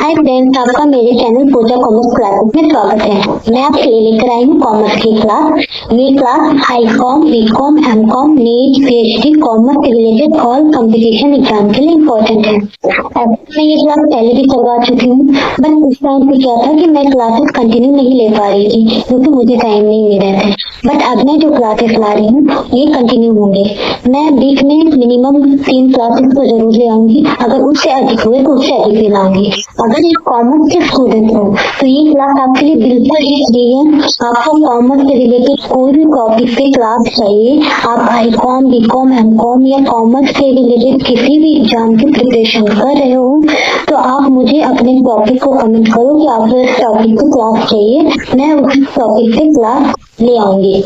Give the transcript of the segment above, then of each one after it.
Hi friends, आपका मेरे channel पूजा commerce classes में स्वागत है। मैं आपके लिए लेकर आई हूँ कॉमर्स की क्लास। ये क्लास हाईकॉम, BCom, MCom, NEET, PhD, commerce से रिलेटेड ऑल कंपटीशन एग्जाम के लिए इम्पोर्टेंट है। मैं ये क्लास पहले भी करवा चुकी हूँ, बट उस टाइम पे क्या था कि मैं क्लासेस कंटिन्यू नहीं ले पा रही थी क्योंकि मुझे टाइम नहीं मिल रहे थे। बट अब मैं जो क्लासेस ला रही हूँ ये कंटिन्यू होंगे। मैं वीक में मिनिमम 3 क्लासेस तो जरूर ले आऊंगी, अगर उससे अधिक हुए तो उससे अधिक भी लाऊंगी। अगर आप कॉमर्स के स्टूडेंट हो तो ये क्लास आपके लिए बिल्कुल ही फ्री है। आपको कॉमर्स से रिलेटेड कोई भी टॉपिक पे क्लास चाहिए, आप हाईकॉम, बीकॉम, एमकॉम या कॉमर्स से रिलेटेड किसी भी एग्जाम की प्रिपरेशन कर रहे हो तो आप मुझे अपने टॉपिक को कमेंट करो कि आपको इस टॉपिक पे क्लास चाहिए, मैं उस टॉपिक पे क्लास ले आऊंगी।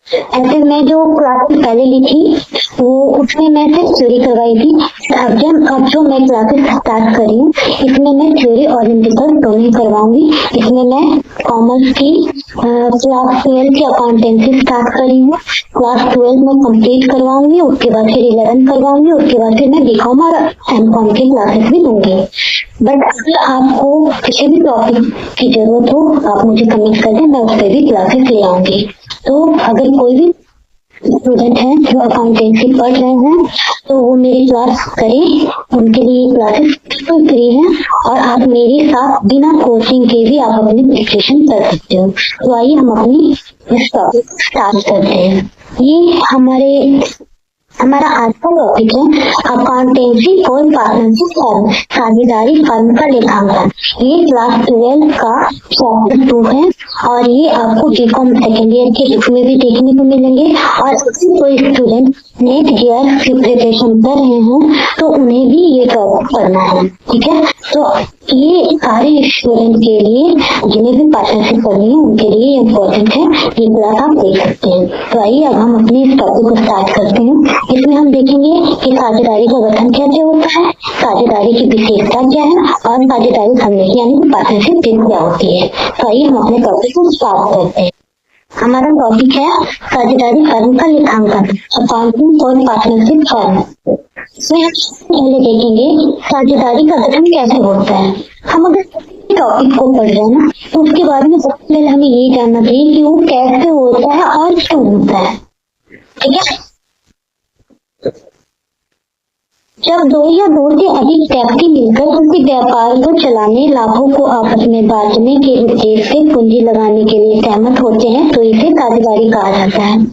ऐसे मैं जो क्लासेस पहले ली थी वो उसमें मैं सिर्फ थ्योरी करवाई थी। अब जो मैं क्लासेस स्टार्ट करी हूँ इसमें मैं थ्योरी और इंडिकल दोनों करवाऊंगी। इसमें मैं कॉमर्स की क्लास 12 की अकाउंटेंसी स्टार्ट करी हूँ। क्लास 12 में कंप्लीट करवाऊंगी, उसके बाद फिर 11 करवाऊंगी, उसके बाद फिर मैं बीकॉम और एमकॉम की क्लासेस भी दूंगी। बट अगर आपको किसी भी टॉपिक की जरूरत हो आप मुझे कमेंट कर दें, मैं उस पर भी क्लासेस ले आऊंगी। तो अगर कोई भी स्टूडेंट है जो अकाउंटेंसी पढ़ रहे हैं तो वो मेरी क्लास करें, उनके लिए क्लासेस बिल्कुल फ्री है और आप मेरे साथ बिना कोचिंग के भी आप अपनी प्रिपरेशन कर सकते हो। तो आइए हम अपनी टॉपिक स्टार्ट करते हैं। ये हमारा आज का टॉपिक है अकाउंटेंसी फॉर पार्टनरशिप फर्म, साझेदारी फर्म का लेखांकन। ये क्लास 12 का चैप्टर 2 है और ये आपको बीकॉम सेकेंड ईयर के बुक में भी देखने को मिलेंगे। और कोई स्टूडेंट नेट ईयर की प्रिपरेशन कर रहे हैं तो उन्हें भी ये टॉपिक पढ़ना है, ठीक है। तो ये सारे स्टूडेंट के लिए जिन्हें भी पार्टनरशिप करनी है उनके लिए इम्पोर्टेंट है, ये क्लास आप देख सकते हैं। तो आइए अब हम अपने इस टॉपिक को स्टार्ट करते हैं। इसमें हम देखेंगे कि साझेदारी का गठन कैसे होता है, साझेदारी की विशेषता क्या है और साझेदारी सम्मिलित यानी पार्टनरशिप क्या होती है। तो आइए हम अपने टॉपिक को स्टार्ट करते हैं। हमारा टॉपिक है साझेदारी फर्म का लेखांकन, अकाउंटिंग फॉर पार्टनरशिप फर्म। इसमें हम पहले देखेंगे साझेदारी का गठन कैसे होता है। हम अगर टॉपिक को पढ़ रहे हैं ना तो उसके बारे में सबसे पहले हमें ये जानना चाहिए कि वो कैसे होता है और क्यों होता है, ठीक है। जब 2 या 2 से अधिक व्यक्ति मिलकर किसी व्यापार को चलाने, लाभों को आपस में बांटने के उद्देश्य से पूंजी लगाने के लिए सहमत होते हैं तो इसे साझेदारी कहा जाता है।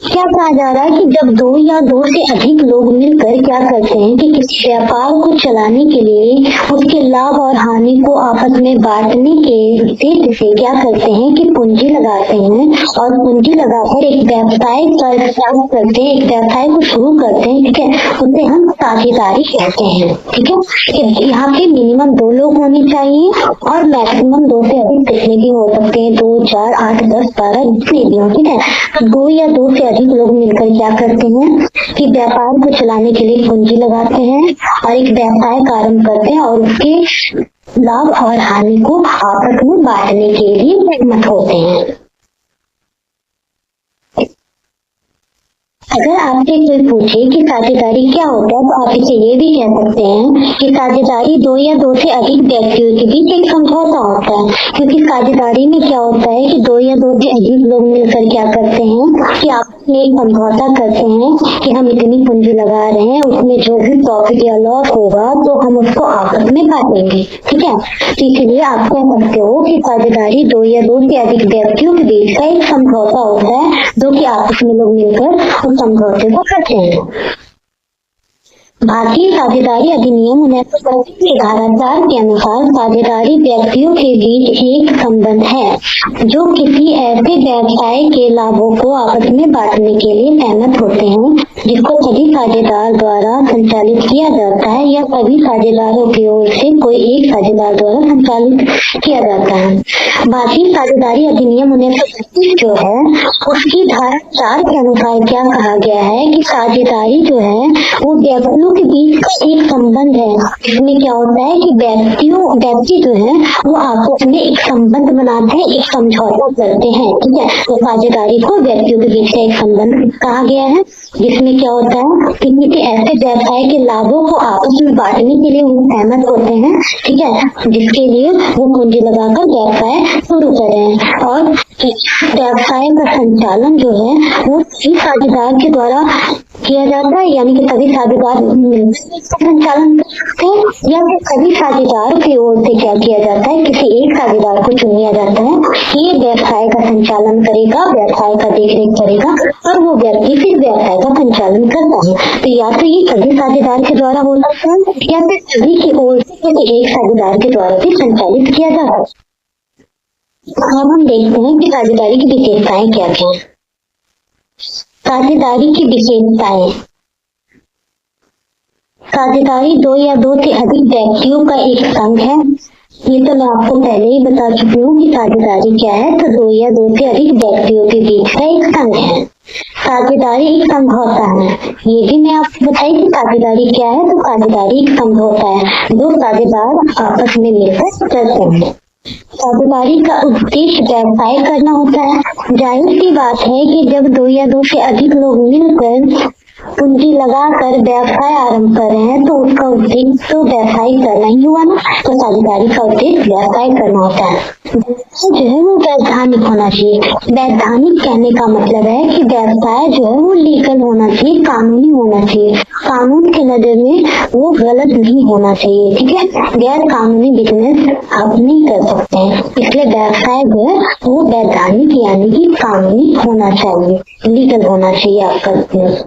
क्या कहा जा रहा है कि जब 2 या 2 से अधिक लोग मिलकर क्या करते हैं कि किसी व्यापार को चलाने के लिए उसके लाभ और हानि को आपस में बांटने के उद्देश्य से क्या करते हैं कि पूंजी लगाते हैं और पूंजी लगाकर एक व्यवसाय करते हैं, एक व्यवसाय को शुरू करते हैं, ठीक है। उसे हम साझेदारी कहते हैं, ठीक है। यहाँ पे मिनिमम 2 लोग होने चाहिए और मैक्सिमम 2 से अधिक कितने भी हो सकते हैं, 2, 4, 8, 10, 12 जितने भी हो, ठीक है। 2 या 2 से अधिक लोग मिलकर क्या करते हैं कि व्यापार को चलाने के लिए पूंजी लगाते हैं और एक व्यवसाय का आरंभ करते हैं और उसके लाभ और हानि को आपस में बांटने के लिए सहमत होते हैं। अगर आपसे कोई पूछे कि साझेदारी क्या होता है तो आप इसे ये भी कह सकते हैं कि साझेदारी 2 या 2 से अधिक व्यक्तियों के बीच एक समझौता होता है। क्योंकि साझेदारी में क्या होता है कि 2 या 2 से अधिक लोग मिलकर क्या करते हैं कि आपस में एक समझौता करते हैं कि हम इतनी पूंजी लगा रहे हैं, उसमें जो भी प्रॉफिट या लॉस होगा तो हम उसको आपस में बांटेंगे, ठीक है। तो इसलिए आप कह सकते हो कि साझेदारी 2 या 2 से अधिक व्यक्तियों के बीच का एक समझौता होता है जो कि आपस में लोग मिलकर समझौते को करते हैं। भारतीय साझेदारी अधिनियम 1930 की धारा 4 के अनुसार साझेदारी व्यक्तियों के बीच एक संबंध है जो किसी ऐसे व्यवसाय के लाभों को आपस में बांटने के लिए सहमत होते हैं जिसको सभी साझेदार द्वारा संचालित किया जाता है या सभी साझेदारों की ओर से कोई एक साझेदार द्वारा संचालित किया जाता है। भारतीय साझेदारी अधिनियम 1930 जो है उसकी धारा 4 के अनुसार क्या कहा गया है कि साझेदारी जो है वो व्यक्तियों के बीच का एक संबंध है। इसमें क्या होता है कि व्यक्ति जो है वो आपस में एक संबंध बनाते हैं, एक समझौता करते हैं, ठीक है। तो साझेदारी को व्यक्तियों के बीच का एक संबंध कहा गया है जिसमें क्या होता है कि किसी ऐसे व्यवसाय के लाभों को आपस में बांटने के लिए वो सहमत होते हैं ठीक है, जिसके लिए वो पूंजी लगाकर व्यवसाय शुरू करें। और व्यवसाय का संचालन जो है वो सभी साझेदार के द्वारा किया जाता है, यानी कि सभी साझेदार संचालन करते हैं, या फिर सभी साझेदार की ओर से क्या किया जाता है, किसी एक साझेदार को चुन लिया जाता है, ये व्यवसाय का संचालन करेगा, व्यवसाय का देखरेख करेगा, और वो व्यक्ति फिर व्यवसाय का संचालन करता है। तो या तो ये सभी साझेदार के द्वारा हो सकता है, या फिर सभी की ओर से किसी एक साझेदार के द्वारा भी संचालित किया जा सकता है। अब हम देखते हैं कि साझेदारी की विशेषताएं क्या क्या है। साझेदारी की विशेषताएं। साझेदारी दो या दो से अधिक व्यक्तियों का एक संघ है। ये तो मैं आपको पहले ही बता चुकी हूँ कि साझेदारी क्या है। तो दो या दो से अधिक व्यक्तियों के बीच का एक संघ है। साझेदारी एक संघ होता है, ये भी मैं आपको बताई कि साझेदारी क्या है। तो साझेदारी एक संघ होता है, दो साझेदार आपस में मिलकर करते हैं। साझेदारी का उद्देश्य व्यवसाय करना होता है। जाहिर सी बात है कि जब दो या दो से अधिक लोग मिलकर पूंजी लगाकर व्यवसाय आरंभ कर रहे हैं तो उसका उद्देश्य तो व्यवसाय करना ही हुआ ना। तो साझेदारी का उद्देश्य व्यवसाय करना होता है। जो है वो वैधानिक होना चाहिए। वैधानिक कहने का मतलब है कि व्यवसाय जो है वो लीगल होना चाहिए, कानूनी होना चाहिए, कानून की नजर में वो गलत नहीं होना चाहिए। ठीक है, गैर कानूनी बिजनेस आप नहीं कर सकते हैं। इसलिए व्यवसाय जो है वो वैधानिक यानी कि कानूनी होना चाहिए, लीगल होना चाहिए आपका बिजनेस।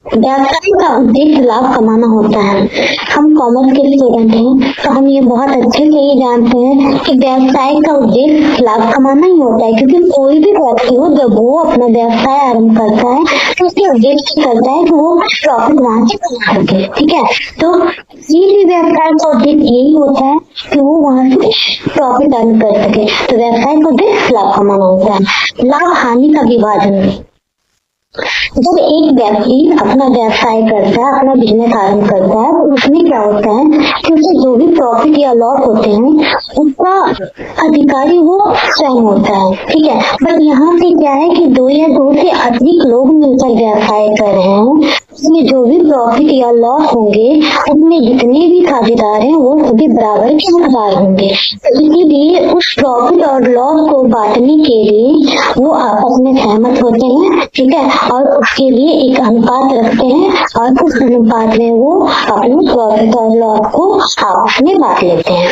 व्यवसाय का उद्देश्य लाभ कमाना होता है। हम कॉमर्स के स्टूडेंट हैं तो हम ये बहुत अच्छे से ये जानते हैं कि व्यवसाय का उद्देश्य लाभ कमाना ही होता है, क्योंकि कोई भी व्यक्ति हो जब वो अपना व्यवसाय आरंभ करता है तो उसके उद्देश्य करता है कि वो प्रॉफिट वहां से कमा सके। ठीक है, तो किसी भी व्यवसाय का उद्देश्य यही होता है कि वो वहां से प्रॉफिट अर्न कर सके। तो व्यवसाय का उद्देश्य लाभ कमाना होता है। लाभ हानि का विभाजन। जब एक व्यक्ति अपना व्यवसाय करता है, अपना बिजनेस आरंभ करता है, तो उसमें क्या होता है कि उसे जो भी प्रॉफिट या लॉस होते हैं उसका अधिकारी वो स्वयं होता है। ठीक है, बट यहाँ पे क्या है कि दो या दो से अधिक लोग मिलकर व्यवसाय कर रहे हैं, उसमें जो भी प्रॉफिट या लॉस होंगे उसमें जितने भी साझेदार हैं वो सभी बराबर के हकदार होंगे। तो इसीलिए उस प्रॉफिट और लॉस को बांटने के लिए वो आपस में सहमत होते हैं। ठीक है, और उसके लिए एक अनुपात रखते हैं और उस अनुपात में वो अपने प्रॉफिट और लॉस को आपस में बांट लेते हैं।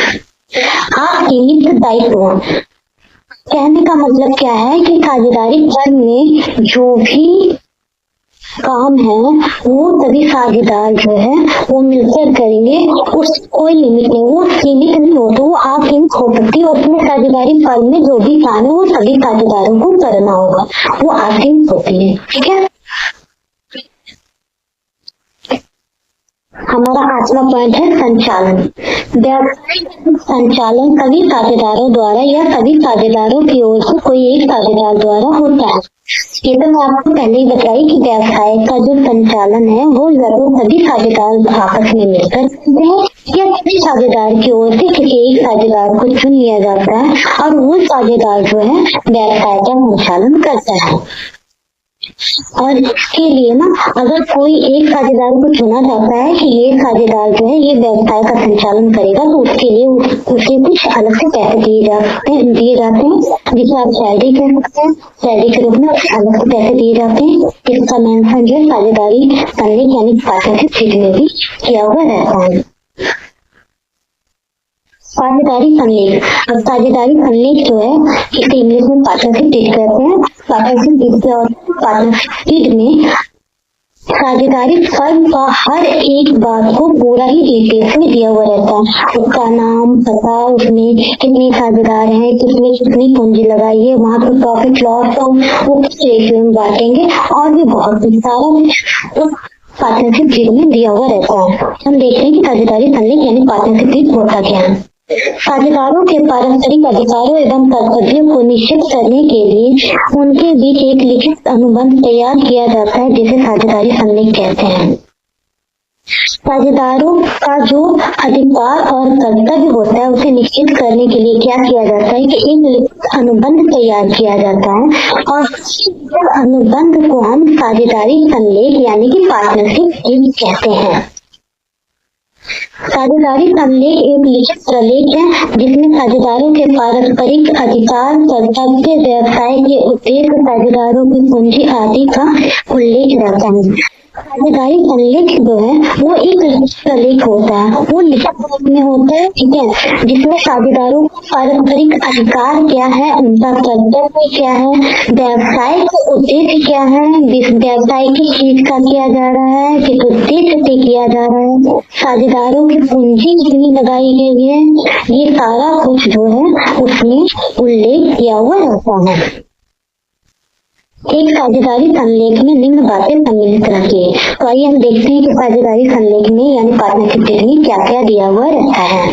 असीमित दायित्व कहने का मतलब क्या है कि साझेदारी फर्म में जो भी काम है वो सभी साझेदार जो है वो मिलकर करेंगे। उस कोई लिमिट नहीं, वो सीमित नहीं हो, तो वो असीमित हो सकती है। उसमें साझेदारी फर्म में जो भी काम है वो सभी साझेदारों को करना होगा, वो असीमित होती है। ठीक है, हमारा 8वां पॉइंट है संचालन। व्यवसाय संचालन सभी साझेदारों द्वारा या सभी साझेदारों की ओर से कोई एक साझेदार द्वारा होता है। ये तो मैं आपको पहले ही बताई कि व्यवसाय का जो संचालन है वो या तो सभी साझेदार आपस में मिलकर करते हैं या सभी साझेदार की ओर से किसी एक साझेदार को चुन लिया जाता है और वो साझेदार जो है व्यवसाय का संचालन करता है। और इसके लिए ना अगर कोई एक साझेदार को चुना जाता है कि ये साझेदार जो है ये व्यवसाय का संचालन करेगा, तो उसके लिए उसे कुछ अलग से पैसे दिए जाते हैं, जिसे आप सैलरी कह सकते हैं। सैलरी के रूप में अलग से पैसे दिए जाते हैं। इसका मेंशन जो है साझेदारी संलेख यानी पार्टनरशिप डीड में भी किया हुआ रहता है। साझेदारी संलेख। अब साझेदारी संलेख जो है इसे इंग्लिश में पार्टनरशिप डीड कहते हैं। पार्टनरशिप डीड क्या होता है? पार्टनरशिप डीड में साझेदारी फर्म का हर एक बात को पूरा ही डिटेल्स में दिया हुआ रहता है। उसका नाम, पता, उसमें कितने साझेदार हैं, किसने कितनी पूंजी लगाई है, वहाँ पे प्रॉफिट लॉस हो वो किस रेशियो में बांटेंगे और भी बहुत सारा पार्टनरशिप डीड में दिया हुआ रहता है। हम देखते हैं कि साझेदारी संलेख यानी पार्टनरशिप डीड होता क्या है। साझेदारों के पारस्परिक अधिकारों एवं कर्तव्यों को निश्चित करने के लिए उनके बीच एक लिखित अनुबंध तैयार किया जाता है जिसे साझेदारी संलेख कहते हैं। साझेदारों का जो अधिकार और कर्तव्य होता है उसे निश्चित करने के लिए क्या किया जाता है कि एक लिखित अनुबंध तैयार किया जाता है और अनुबंध को हम साझेदारी संलेख यानी कि पार्टनरशिप डीड कहते हैं। साझेदारी प्रलेख एक लिखित प्रलेख है जिसमें साझेदारों के पारस्परिक अधिकार, कर्तव्य, व्यवसाय के उद्देश्य, साझेदारों की पूंजी आदि का उल्लेख रहता है। साझेदारी प्रलेख जो है वो एक लिखित प्रलेख होता है, वो लिखित रूप में होता है, ठीक है, जिसमें साझेदारों को पारस्परिक अधिकार क्या है, उनका कर्तव्य क्या है, व्यवसाय का उद्देश्य क्या है, व्यवसाय किस चीज का किया जा रहा है, किस उद्देश्य से किया जा रहा है, साझेदारों की पूंजी कितनी लगाई गई है, ये सारा कुछ जो है उसमें उल्लेख किया हुआ रहता है। एक साझेदारी संलेख में निम्न बातें सम्मिलित रहती है। तो आइए हम देखते हैं कि साझेदारी संलेख में यानी पार्टनरशिप डीड में क्या क्या दिया हुआ रहता है।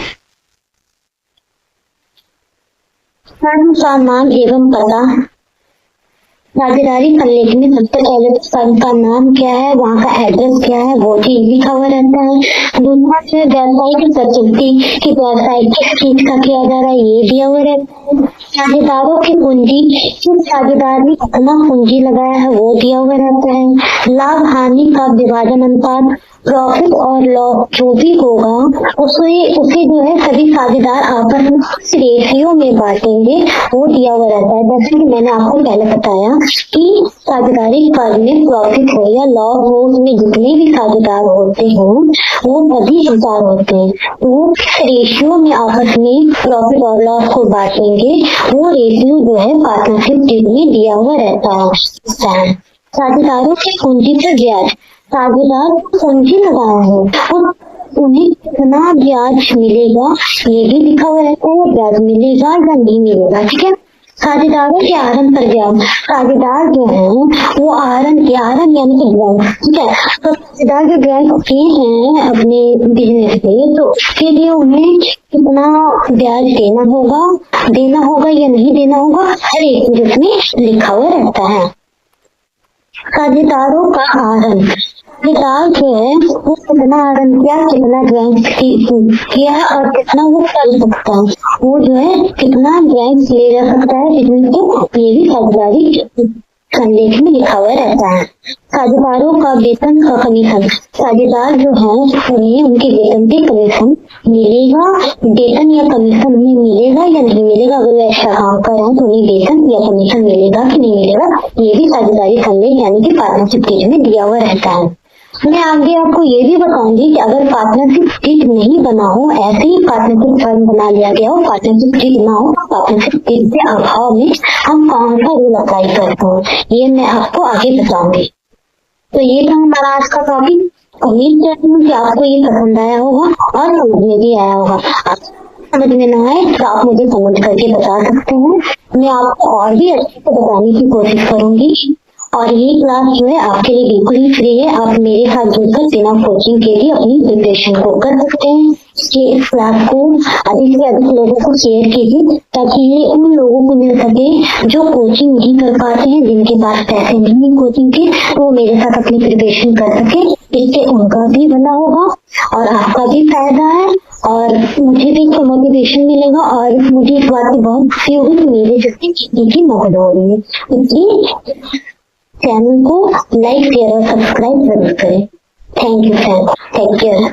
फर्म का नाम एवं पता। साझेदारी संलेख में सबसे पहले तो फर्म का नाम क्या है, वहाँ का एड्रेस क्या है, वो चीज लिखा हुआ रहता है। दूसरा से व्यवसाय की प्रकृति कि व्यवसाय किस चीज का किया जा रहा है, ये दिया हुआ रहता है। साझेदारों की पूंजी, किस साझेदार ने कितना पूंजी लगाया है, वो दिया हुआ रहता है। लाभ हानि का विभाजन अनुपात, प्रॉफिट और लॉस जो भी होगा उसे जो है सभी साझेदार आपस में किस रेशियो में बांटेंगे, वो दिया हुआ रहता है। जैसे कि मैंने आपको पहले बताया कि साझेदारी फर्म में प्रॉफिट हो या लॉस हो, उसमें जितने भी साझेदार होते हैं वो सभी हिस्सेदार होते हैं, वो किस रेशियो में आपस में प्रॉफिट और लॉस को बांटेंगे, वो रेशियो जो है पार्टनरशिप डीड में दिया हुआ रहता है। साझेदारों की पूंजी पर ब्याज, साझेदार पूंजी लगाया है उन्हें कितना ब्याज मिलेगा ये भी लिखा हुआ रहता है, ब्याज मिलेगा या नहीं मिलेगा, ठीक है। साझेदारों के आहरण पर ब्याज, साझेदार जो है वो आहरण यानी कि ब्याज, ठीक है। तो साझेदार जो ब्याज किए हैं अपने बिजनेस पे, तो उसके लिए उन्हें कितना ब्याज देना होगा या नहीं देना होगा, हर एक जिसमें लिखा हुआ रहता है। साझेदारों का आहरण, साझेदार जो है वो कितना आहरण किया, कितना ब्याज किया और कितना वो कर सकता है, वो जो है कितना ब्याज ले जा सकता है, जिसमें से ये भी साझेदारी संलेख में लिखा हुआ रहता है। साझेदारों का वेतन का कमीशन, साझेदार जो है उन्हें उनके वेतन पे कमीशन मिलेगा, वेतन या कमीशन उन्हें मिलेगा या नहीं मिलेगा, अगर वे अच्छा काम कर रहे हैं तो उन्हें वेतन या कमीशन मिलेगा कि नहीं मिलेगा, ये भी साझेदारी संलेख यानी कि पार्टनरशिप डीड में दिया हुआ रहता है। मैं आगे आपको ये भी बताऊंगी कि अगर पार्टनरशिप डीड नहीं बना हो, ऐसे ही पार्टनरशिप फर्म बना लिया गया हो, पार्टनरशिप डीड ना हो, पार्टनरशिप डीड के अभाव में हम कौन सा रूल अप्लाई करते हैं, ये मैं आपको आगे बताऊंगी। तो ये था हमारा आज का टॉपिक। उम्मीद करती हूँ कि आपको ये पसंद आया होगा और समझ में भी आया होगा। समझ में ना आए तो आप मुझे कमेंट करके बता सकते हैं, मैं आपको और भी अच्छे से बताने की कोशिश करूंगी। और ये क्लास जो है आपके लिए बिल्कुल ही फ्री है, आप मेरे साथ जुड़कर बिना कोचिंग के लिए अपनी प्रिपरेशन को कर सकते हैं। इस क्लास को अधिक से अधिक लोगों को शेयर कीजिए ताकि ये उन लोगों को मिल सके जो कोचिंग नहीं कर पाते हैं, जिनके पास पैसे नहीं है कोचिंग के, तो मेरे साथ अपनी प्रिपरेशन कर सके। इससे उनका भी भला होगा और आपका भी फायदा है और मुझे भी इसको मोटिवेशन मिलेगा और मुझे इस बात की बहुत खुशी होगी कि मेरे जैसे किसी की मदद हो रही है। इसलिए चैनल को लाइक शेयर और सब्सक्राइब जरूर करें। Thank you friends, take care.